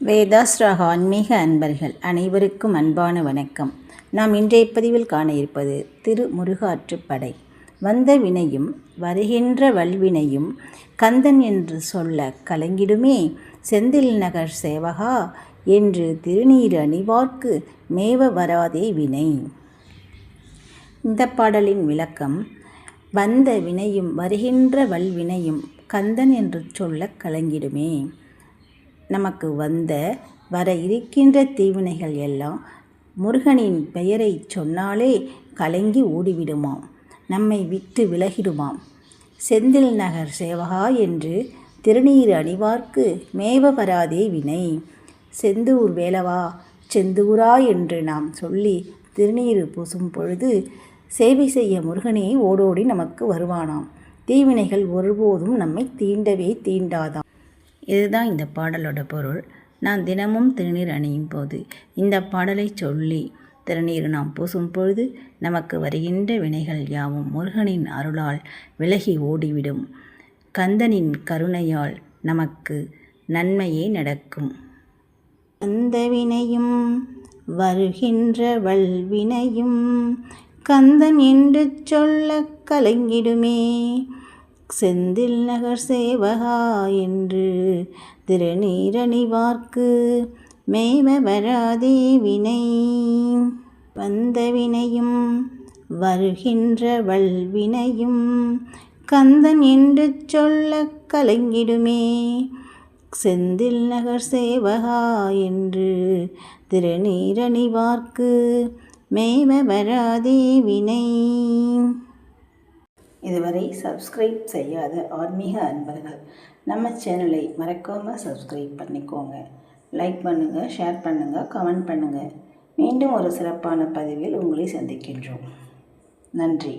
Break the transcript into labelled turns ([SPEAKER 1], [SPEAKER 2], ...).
[SPEAKER 1] வேதாஸ்ராக ஆன்மீக அன்பர்கள் அனைவருக்கும் அன்பான வணக்கம். நாம் இன்றைய பதிவில் காண இருப்பது திருமுருகாற்றுப்படை. வந்த வினையும் வருகின்ற வல்வினையும் கந்தன் என்று சொல்ல கலங்கிடுமே, செந்தில் நகர் சேவகா என்று திருநீறு அணிவார்க்கு மேவ வராதே வினை. இந்த பாடலின் விளக்கம்: வந்த வினையும் வருகின்ற வல்வினையும் கந்தன் என்று சொல்ல கலங்கிடுமே. நமக்கு வர இருக்கின்ற தீவினைகள் எல்லாம் முருகனின் பெயரை சொன்னாலே கலங்கி ஓடிவிடுமாம், நம்மை விட்டு விலகிடுமாம். செந்தில் நகர் சேவகா என்று திருநீறு அணிவார்க்கு மேவ வராதே வினை. செந்தூர் வேலவா, செந்தூரா என்று நாம் சொல்லி திருநீறு பூசும் பொழுது சேவை செய்ய முருகனே ஓடோடி நமக்கு வருவானாம். தீவினைகள் ஒருபோதும் நம்மை தீண்டவே தீண்டாதாம். இதுதான் இந்த பாடலோட பொருள். நான் தினமும் திருநீர் அணியும் போது இந்த பாடலை சொல்லி திருநீர் நாம் பூசும் பொழுது நமக்கு வருகின்ற வினைகள் யாவும் முருகனின் அருளால் விலகி ஓடிவிடும். கந்தனின் கருணையால் நமக்கு நன்மையே நடக்கும். அந்த வினையும் வருகின்ற வல்வினையும் கந்தன் என்று சொல்ல கலங்கிடுமே, செந்தில் நகர் சேவகா என்று திருநீரணிவார்க்கு மேவ வராதே வினை. வந்த வினையும் வருகின்ற வல்வினையும் கந்தன் என்று சொல்ல கலங்கிடுமே, செந்தில் நகர் சேவகா என்று திருநீரணிவார்க்கு மேவ வராதே வினை. இதுவரை சப்ஸ்கிரைப் செய்யாத ஆன்மீக அன்பர்கள் நம்ம சேனலை மறக்காமல் சப்ஸ்கிரைப் பண்ணிக்கோங்க. லைக் பண்ணுங்கள், ஷேர் பண்ணுங்கள், கமெண்ட் பண்ணுங்கள். மீண்டும் ஒரு சிறப்பான பதிவில் உங்களை சந்திக்கின்றோம். நன்றி.